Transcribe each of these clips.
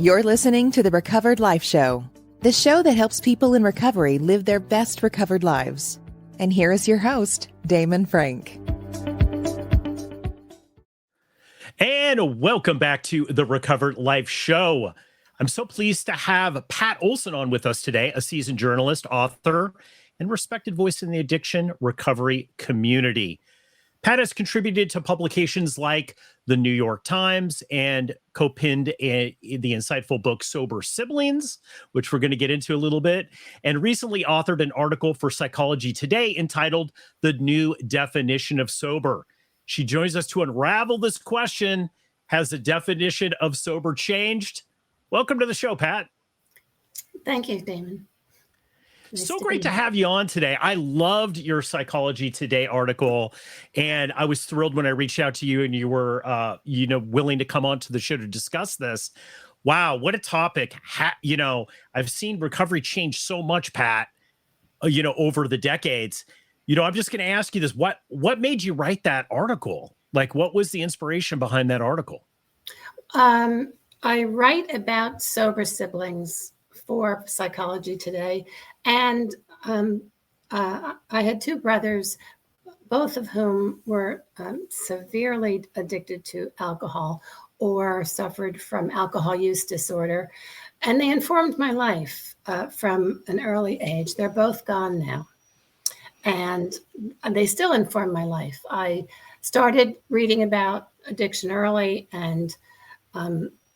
You're listening to the Recovered Life Show, the show that helps people in recovery live their best recovered lives. And here is your host, Damon Frank. And welcome back to the Recovered Life Show. I'm so pleased to have Pat Olson on with us today, a seasoned journalist, author, and respected voice in the addiction recovery community. Pat has contributed to publications like the New York Times and co-penned the insightful book Sober Siblings, which we're going to get into a little bit, and recently authored an article for Psychology Today entitled The New Definition of Sober. She joins us to unravel this question: has the definition of sober changed? Welcome to the show, Pat. Thank you, Damon. Nice So great to have you on today. I loved your Psychology Today article, and I was thrilled when I reached out to you and you were, willing to come on to the show to discuss this. Wow, what a topic. I've seen recovery change so much, Pat, over the decades. I'm just going to ask you this. What made you write that article? Like, what was the inspiration behind that article? I write about sober siblings for Psychology Today. And I had two brothers, both of whom were severely addicted to alcohol or suffered from alcohol use disorder. And they informed my life from an early age. They're both gone now. And they still inform my life. I started reading about addiction early and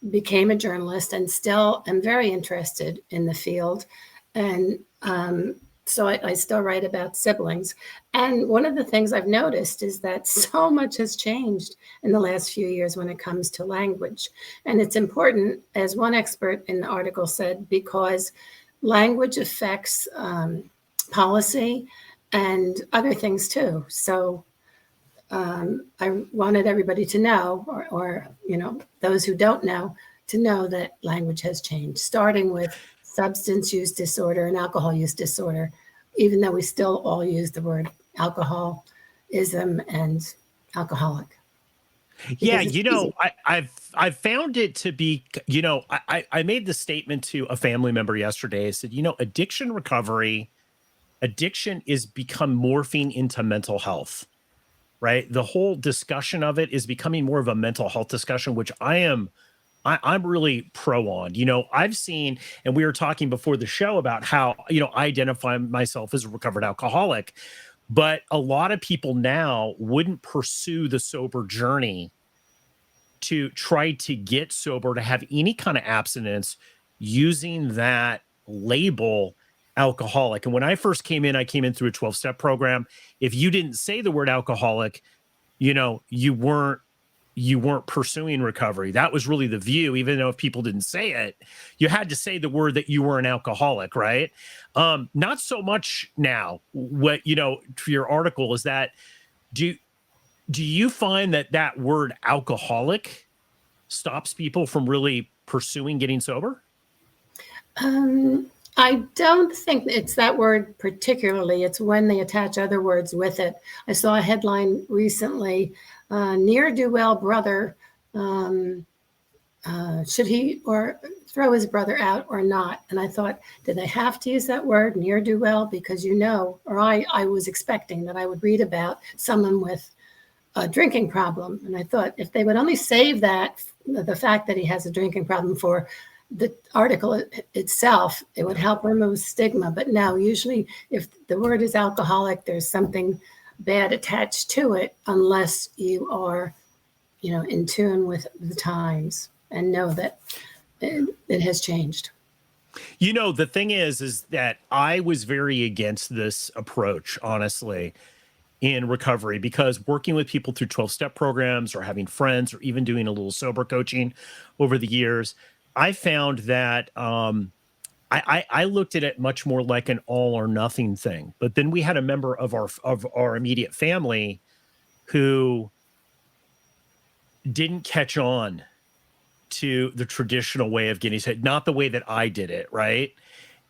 became a journalist, and still am very interested in the field. And so I still write about siblings. And one of the things I've noticed is that so much has changed in the last few years when it comes to language. And it's important, as one expert in the article said, because language affects policy and other things too. So I wanted everybody to know, or those who don't know, to know that language has changed, starting with substance use disorder and alcohol use disorder, even though we still all use the word alcoholism and alcoholic. Yeah, I've found it to be, I made the statement to a family member yesterday. I said, addiction is become morphing into mental health, right? The whole discussion of it is becoming more of a mental health discussion, which I'm really pro on. I've seen, and we were talking before the show about how, I identify myself as a recovered alcoholic, but a lot of people now wouldn't pursue the sober journey to try to get sober, to have any kind of abstinence using that label alcoholic. And when I first came in, I came in through a 12-step program. If you didn't say the word alcoholic, you weren't pursuing recovery. That was really the view. Even though if people didn't say it, you had to say the word that you were an alcoholic, right? Not so much now. What, for your article is that, do you find that word alcoholic stops people from really pursuing getting sober? I don't think it's that word particularly. It's when they attach other words with it. I saw a headline recently, ne'er-do-well brother, should he or throw his brother out or not? And I thought, did they have to use that word, ne'er-do-well? Because or I was expecting that I would read about someone with a drinking problem. And I thought, if they would only save that, the fact that he has a drinking problem, for the article itself, it would help remove stigma. But no, usually if the word is alcoholic, there's something bad attached to it, unless you are, in tune with the times and know that it has changed. The thing is that I was very against this approach, honestly, in recovery, because working with people through 12-step programs or having friends or even doing a little sober coaching over the years, I found that I looked at it much more like an all or nothing thing. But then we had a member of our immediate family who didn't catch on to the traditional way of getting set, not the way that I did it, right?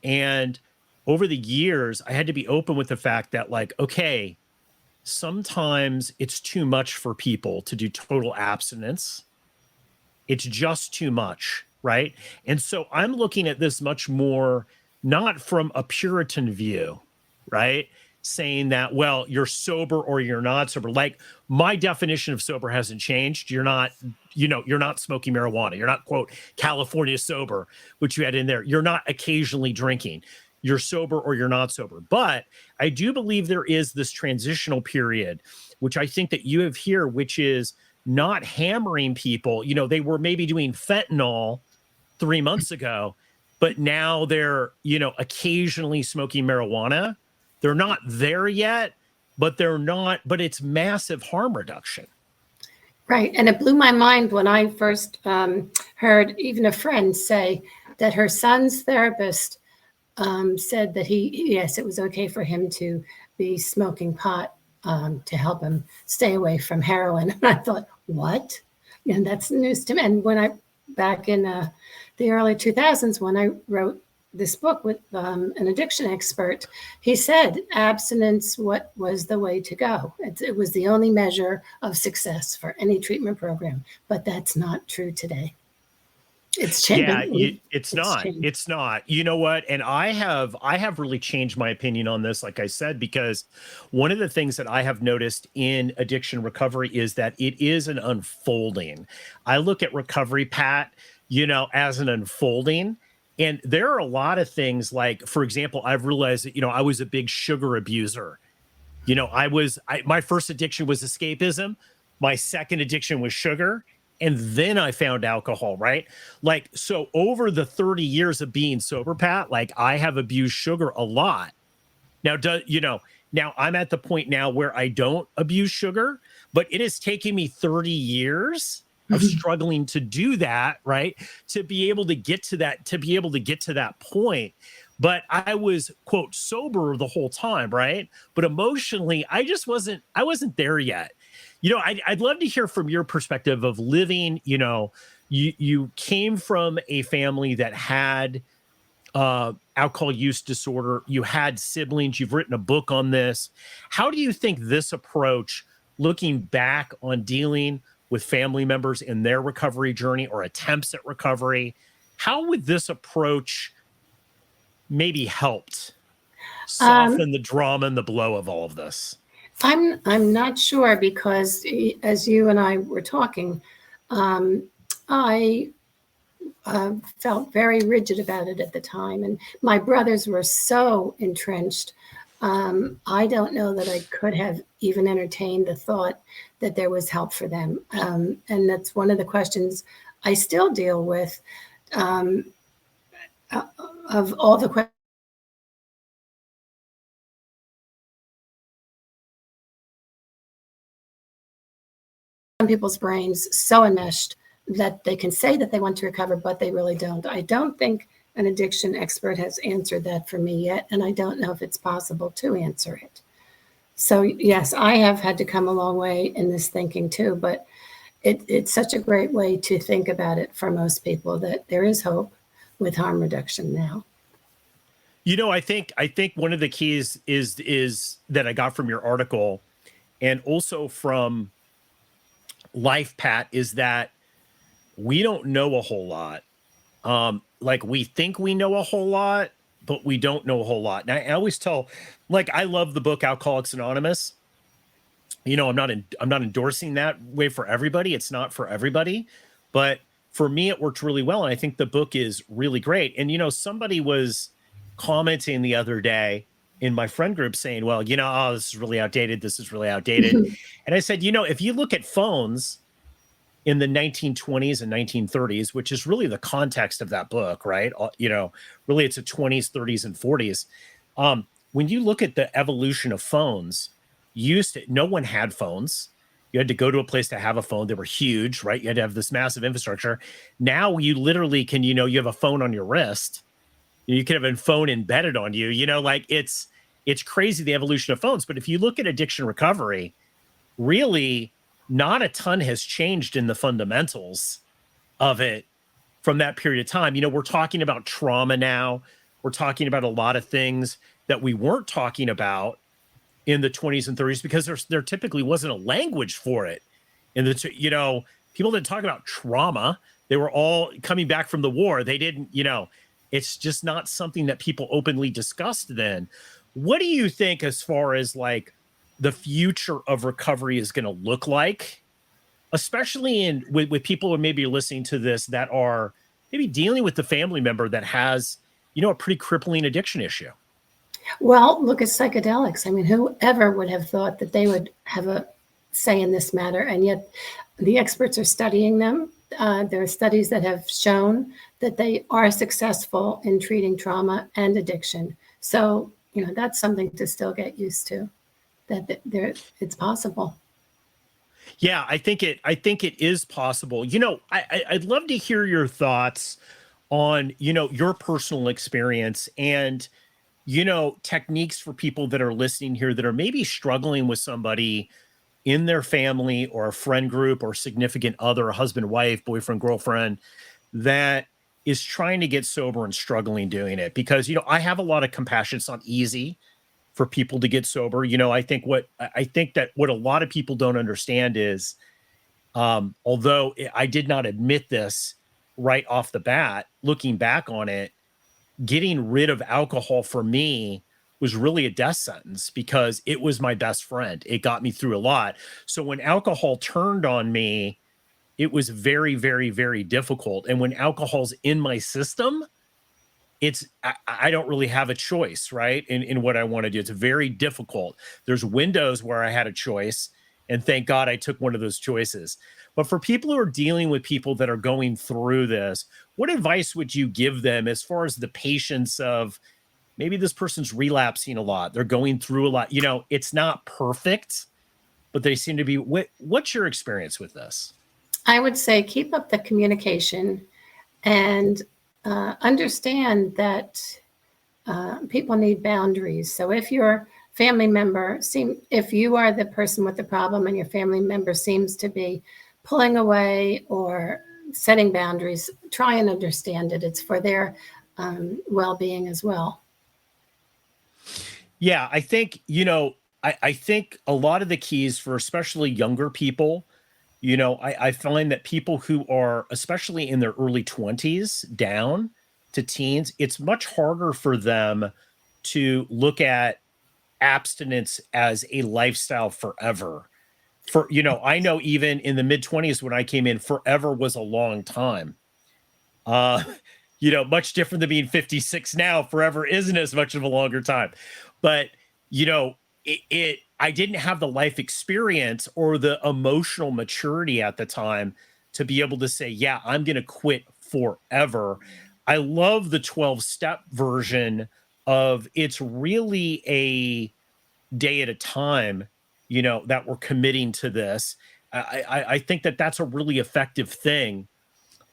And over the years, I had to be open with the fact that, okay, sometimes it's too much for people to do total abstinence. It's just too much, right? And so I'm looking at this much more not from a Puritan view, right? Saying that, well, you're sober or you're not sober. Like, my definition of sober hasn't changed. You're not, you're not smoking marijuana. You're not, quote, California sober, which you had in there. You're not occasionally drinking. You're sober or you're not sober. But I do believe there is this transitional period, which I think that you have here, which is not hammering people. They were maybe doing fentanyl 3 months ago, but now they're, occasionally smoking marijuana. They're not there yet, but it's massive harm reduction. Right. And it blew my mind when I first heard even a friend say that her son's therapist said that yes, it was okay for him to be smoking pot to help him stay away from heroin. And I thought, what? And that's news to me. And back in the early 2000s, when I wrote this book with an addiction expert, he said abstinence was the way to go. It was the only measure of success for any treatment program, but that's not true today. It's changing. Yeah, it's not. You know what? And I have really changed my opinion on this, like I said, because one of the things that I have noticed in addiction recovery is that it is an unfolding. I look at recovery, Pat, as an unfolding. And there are a lot of things, like, for example, I've realized that, I was a big sugar abuser. My first addiction was escapism. My second addiction was sugar. And then I found alcohol, right? Like, so over the 30 years of being sober, Pat, like, I have abused sugar a lot. Now, now I'm at the point now where I don't abuse sugar, but it has taken me 30 years of struggling to do that, right? To be able to get to that point. But I was, quote, sober the whole time, right? But emotionally, I wasn't there yet. I'd love to hear from your perspective of living, you came from a family that had alcohol use disorder. You had siblings. You've written a book on this. How do you think this approach, looking back on dealing with family members in their recovery journey or attempts at recovery, how would this approach maybe helped soften the drama and the blow of all of this? I'm not sure, because as you and I were talking, I felt very rigid about it at the time, and my brothers were so entrenched. I don't know that I could have even entertained the thought that there was help for them. And that's one of the questions I still deal with, of all the questions. Some people's brains so enmeshed that they can say that they want to recover, but they really don't. I don't think an addiction expert has answered that for me yet, and I don't know if it's possible to answer it. So yes, I have had to come a long way in this thinking too, but it's such a great way to think about it for most people, that there is hope with harm reduction now. I think one of the keys is that I got from your article, and also from life, Pat, is that we don't know a whole lot. Like, we think we know a whole lot, but we don't know a whole lot. And I always tell, like, I love the book Alcoholics Anonymous. I'm not endorsing that way for everybody. It's not for everybody, but for me, it worked really well. And I think the book is really great. And, somebody was commenting the other day in my friend group saying, well, oh, this is really outdated. This is really outdated. And I said, if you look at phones in the 1920s and 1930s, which is really the context of that book, right? Really it's the 20s, 30s, and 40s. When you look at the evolution of phones, no one had phones. You had to go to a place to have a phone. They were huge, right? You had to have this massive infrastructure. Now you literally can, you have a phone on your wrist. You can have a phone embedded on you, like it's crazy, the evolution of phones. But if you look at addiction recovery, really not a ton has changed in the fundamentals of it from that period of time. We're talking about trauma now. We're talking about a lot of things that we weren't talking about in the 20s and 30s, because there typically wasn't a language for it. People didn't talk about trauma. They were all coming back from the war. They didn't, it's just not something that people openly discussed then. What do you think as far as like the future of recovery is going to look like, especially with people who maybe are listening to this that are maybe dealing with the family member that has, a pretty crippling addiction issue? Well, look at psychedelics. I mean, whoever would have thought that they would have a say in this matter? And yet the experts are studying them. There are studies that have shown that they are successful in treating trauma and addiction. So, that's something to still get used to, that it's possible. Yeah, I think it is possible. I'd love to hear your thoughts on, your personal experience and, techniques for people that are listening here that are maybe struggling with somebody in their family or a friend group or significant other, husband, wife, boyfriend, girlfriend, that is trying to get sober and struggling doing it. Because, I have a lot of compassion. It's not easy for people to get sober. I think that what a lot of people don't understand is, although I did not admit this right off the bat, looking back on it, getting rid of alcohol for me was really a death sentence because it was my best friend. It got me through a lot. So when alcohol turned on me, it was very, very, very difficult. And when alcohol's in my system, I don't really have a choice, right? In what I want to do. It's very difficult. There's windows where I had a choice, and thank God I took one of those choices. But for people who are dealing with people that are going through this, what advice would you give them as far as the patience of maybe this person's relapsing a lot, they're going through a lot, it's not perfect, but they seem to be, what's your experience with this? I would say keep up the communication and understand that people need boundaries. So if your family member if you are the person with the problem and your family member seems to be pulling away or setting boundaries, try and understand it. It's for their well-being as well. Yeah, I think, I think a lot of the keys for especially younger people, I find that people who are, especially in their early 20s down to teens, it's much harder for them to look at abstinence as a lifestyle forever. I know even in the mid 20s when I came in, forever was a long time. Much different than being 56 now. Forever isn't as much of a longer time. But, I didn't have the life experience or the emotional maturity at the time to be able to say, yeah, I'm going to quit forever. I love the 12-step version of it's really a day at a time, that we're committing to this. I think that that's a really effective thing.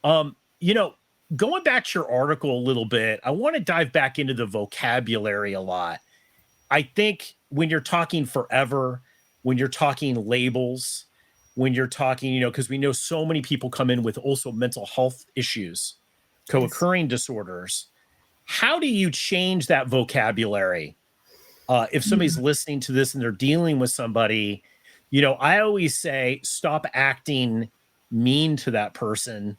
Going back to your article a little bit, I want to dive back into the vocabulary a lot. I think when you're talking forever, when you're talking labels, when you're talking, because we know so many people come in with also mental health issues, co-occurring disorders. How do you change that vocabulary? If somebody's listening to this and they're dealing with somebody, I always say, stop acting mean to that person.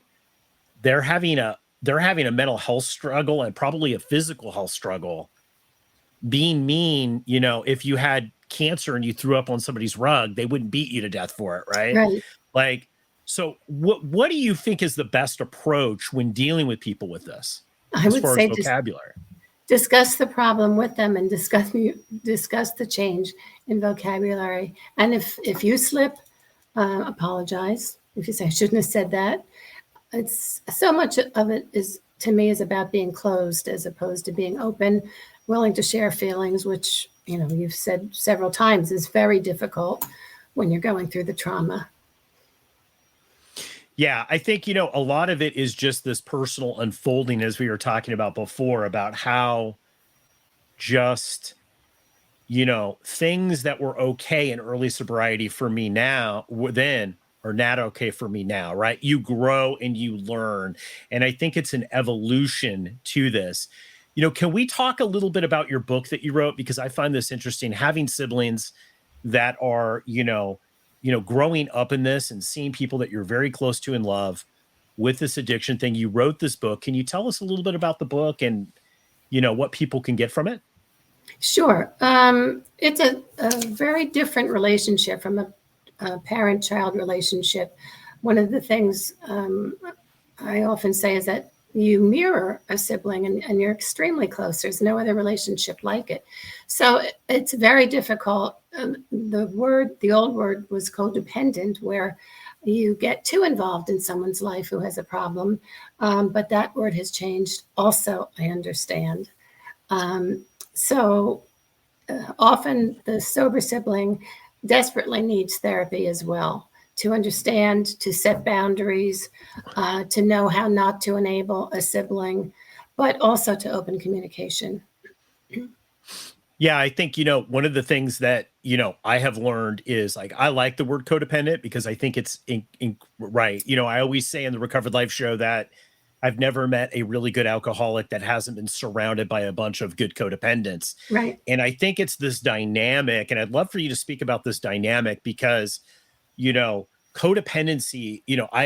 They're having a mental health struggle and probably a physical health struggle. Being mean, if you had cancer and you threw up on somebody's rug, they wouldn't beat you to death for it, right? Right. Like, so what do you think is the best approach when dealing with people with this? I would say vocabulary. Discuss the problem with them and discuss the change in vocabulary. And if you slip, apologize. If you say, I shouldn't have said that. It's so much of it is, to me, is about being closed as opposed to being open, willing to share feelings, which, you've said several times is very difficult when you're going through the trauma. Yeah, I think, a lot of it is just this personal unfolding, as we were talking about before, about how just, things that were okay in early sobriety for me now then are not okay for me now, right? You grow and you learn. And I think it's an evolution to this. Can we talk a little bit about your book that you wrote? Because I find this interesting, having siblings that are, growing up in this and seeing people that you're very close to and love with this addiction thing. You wrote this book. Can you tell us a little bit about the book and, what people can get from it? Sure. It's a very different relationship from a parent-child relationship. One of the things I often say is that you mirror a sibling and you're extremely close. There's no other relationship like it. So it's very difficult. The old word was codependent, where you get too involved in someone's life who has a problem. But that word has changed also, I understand. So often the sober sibling desperately needs therapy as well, to understand, to set boundaries, to know how not to enable a sibling, but also to open communication. Yeah, I think, one of the things that, I have learned is, like, I like the word codependent because I think it's right. I always say in the Recovered Life show that I've never met a really good alcoholic that hasn't been surrounded by a bunch of good codependents. Right. And I think it's this dynamic, and I'd love for you to speak about this dynamic because, codependency,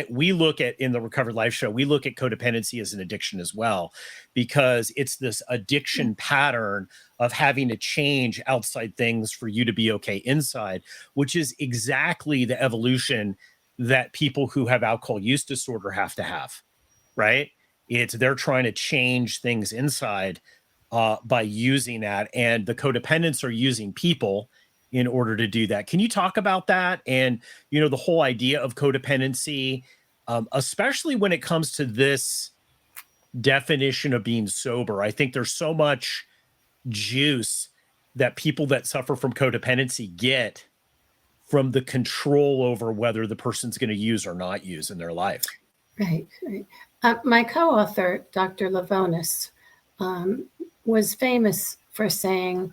we look at, in the Recovered Life show, we look at codependency as an addiction as well, because it's this addiction pattern of having to change outside things for you to be okay inside, which is exactly the evolution that people who have alcohol use disorder have to have, right? They're trying to change things inside by using that. And the codependents are using people in order to do that. Can you talk about that? And, the whole idea of codependency, especially when it comes to this definition of being sober. I think there's so much juice that people that suffer from codependency get from the control over whether the person's going to use or not use in their life. Right. My co-author, Dr. Lavonis, was famous for saying,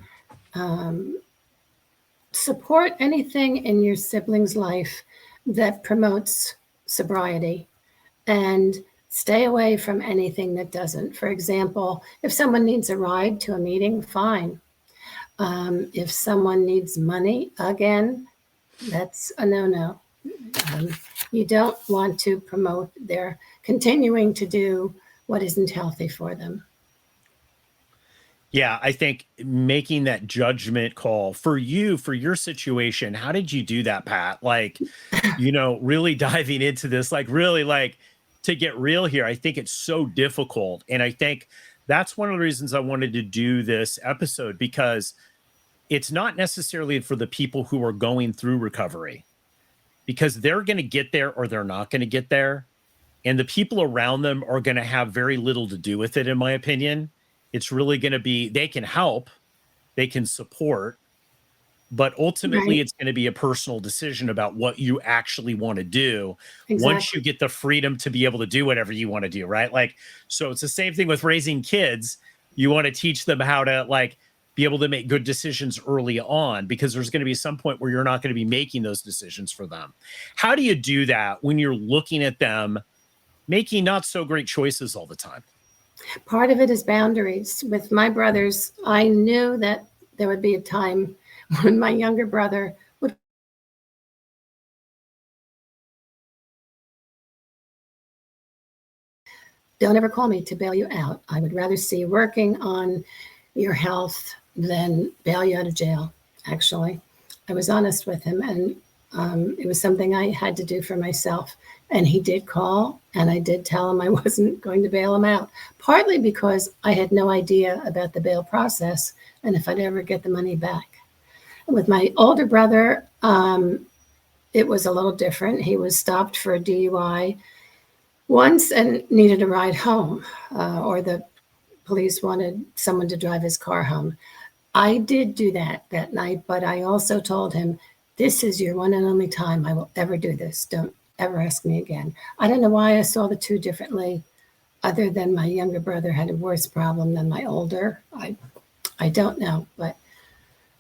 support anything in your sibling's life that promotes sobriety, and stay away from anything that doesn't. For example, if someone needs a ride to a meeting, fine. If someone needs money, again, that's a no-no. You don't want to promote their continuing to do what isn't healthy for them. Yeah, I think making that judgment call for you, for your situation, how did you do that, Pat? Like, really diving into this, like, really, like, to get real here, I think it's so difficult. And I think that's one of the reasons I wanted to do this episode, because it's not necessarily for the people who are going through recovery, because they're going to get there or they're not going to get there. And the people around them are going to have very little to do with it, in my opinion. It's really going to be, they can help, they can support, but ultimately It's going to be a personal decision about what you actually want to do. Exactly. Once you get the freedom to be able to do whatever you want to do, right? Like, so it's the same thing with raising kids. You want to teach them how to, like, be able to make good decisions early on, because there's going to be some point where you're not going to be making those decisions for them. How do you do that when you're looking at them making not so great choices all the time? Part of it is boundaries. With my brothers, I knew that there would be a time when my younger brother would don't ever call me to bail you out. I would rather see you working on your health than bail you out of jail, actually. I was honest with him, and it was something I had to do for myself. And he did call, and I did tell him I wasn't going to bail him out, partly because I had no idea about the bail process and if I'd ever get the money back. And with my older brother, it was a little different. He was stopped for a DUI once and needed a ride home, or the police wanted someone to drive his car home. I did do that night, but I also told him, this is your one and only time I will ever do this. Don't ever ask me again. I don't know why I saw the two differently, other than my younger brother had a worse problem than my older. I don't know, but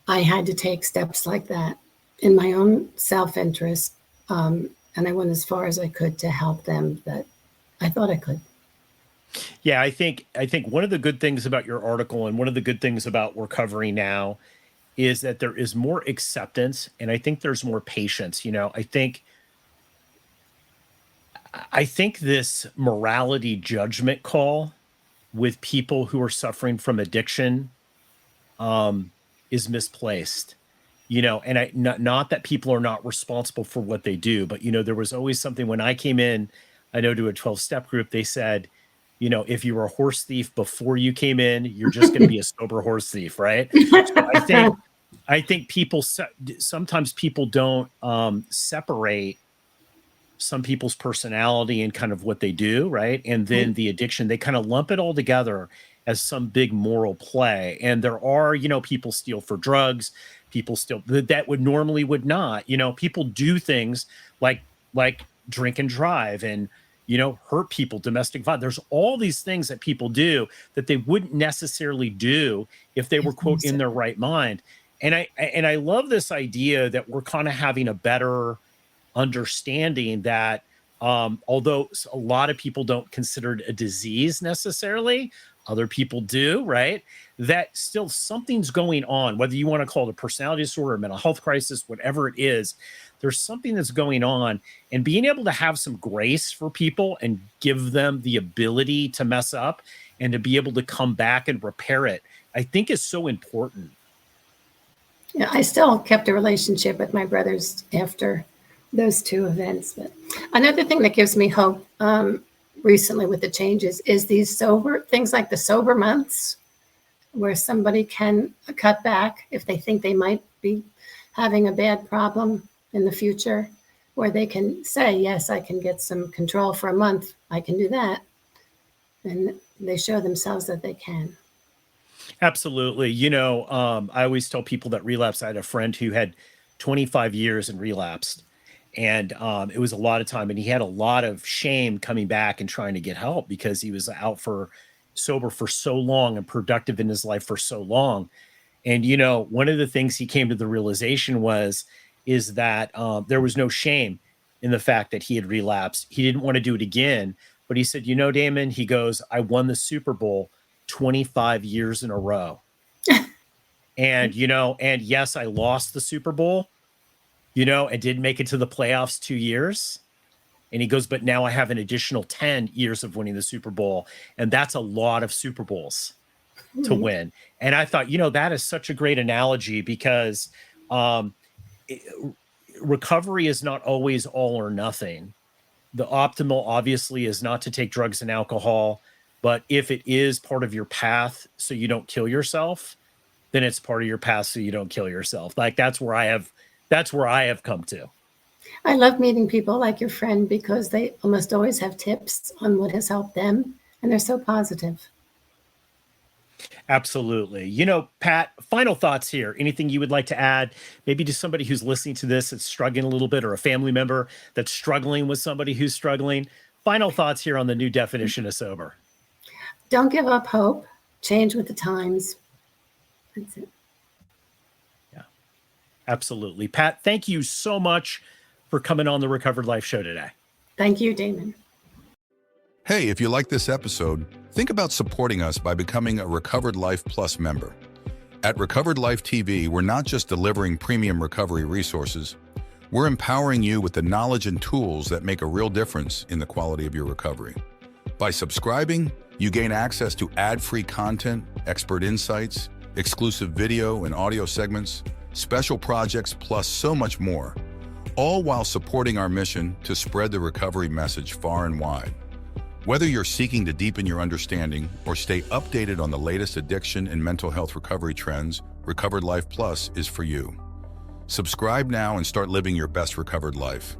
I had to take steps like that in my own self-interest, and I went as far as I could to help them that I thought I could. Yeah, I think one of the good things about your article, and one of the good things about recovery now, is that there is more acceptance, and I think there's more patience. I think I think this morality judgment call with people who are suffering from addiction is misplaced. And not that people are not responsible for what they do, but there was always something when I came in, I know, to a 12-step group, they said, if you were a horse thief before you came in, you're just going to be a sober horse thief, right? So I think sometimes people don't separate some people's personality and kind of what they do, right? And then the addiction, they kind of lump it all together as some big moral play. And there are, people steal for drugs, people still that would not, people do things like drink and drive and, hurt people, domestic violence. There's all these things that people do that they wouldn't necessarily do if they were, quote, in their right mind. And I love this idea that we're kind of having a better understanding that although a lot of people don't consider it a disease necessarily, other people do, right? That still something's going on, whether you want to call it a personality disorder, a mental health crisis, whatever it is, there's something that's going on. And being able to have some grace for people and give them the ability to mess up and to be able to come back and repair it, I think is so important. Yeah, I still kept a relationship with my brothers after those two events. But another thing that gives me hope recently with the changes is these things like the sober months, where somebody can cut back if they think they might be having a bad problem in the future, where they can say, yes, I can get some control for a month. I can do that. And they show themselves that they can. Absolutely. I always tell people that relapse. I had a friend who had 25 years and relapsed. And it was a lot of time. And he had a lot of shame coming back and trying to get help because he was sober for so long and productive in his life for so long. And, one of the things he came to the realization is that there was no shame in the fact that he had relapsed. He didn't want to do it again. But he said, Damon, he goes, I won the Super Bowl 25 years in a row. And, and yes, I lost the Super Bowl, and didn't make it to the playoffs 2 years. And he goes, but now I have an additional 10 years of winning the Super Bowl. And that's a lot of Super Bowls to win. And I thought, that is such a great analogy because recovery is not always all or nothing. The optimal, obviously, is not to take drugs and alcohol. But if it is part of your path so you don't kill yourself, then it's part of your path so you don't kill yourself. Like that's where I have come to. I love meeting people like your friend because they almost always have tips on what has helped them, and they're so positive. Absolutely. Pat, final thoughts here. Anything you would like to add, maybe to somebody who's listening to this that's struggling a little bit, or a family member that's struggling with somebody who's struggling? Final thoughts here on the new definition of sober. Don't give up hope. Change with the times. That's it. Yeah, absolutely. Pat, thank you so much for coming on the Recovered Life Show today. Thank you, Damon. Hey, if you like this episode, think about supporting us by becoming a Recovered Life Plus member. At Recovered Life TV, we're not just delivering premium recovery resources, we're empowering you with the knowledge and tools that make a real difference in the quality of your recovery. By subscribing, you gain access to ad-free content, expert insights, exclusive video and audio segments, special projects, plus so much more, all while supporting our mission to spread the recovery message far and wide. Whether you're seeking to deepen your understanding or stay updated on the latest addiction and mental health recovery trends, Recovered Life Plus is for you. Subscribe now and start living your best recovered life.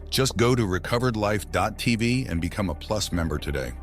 Just go to recoveredlife.tv and become a Plus member today.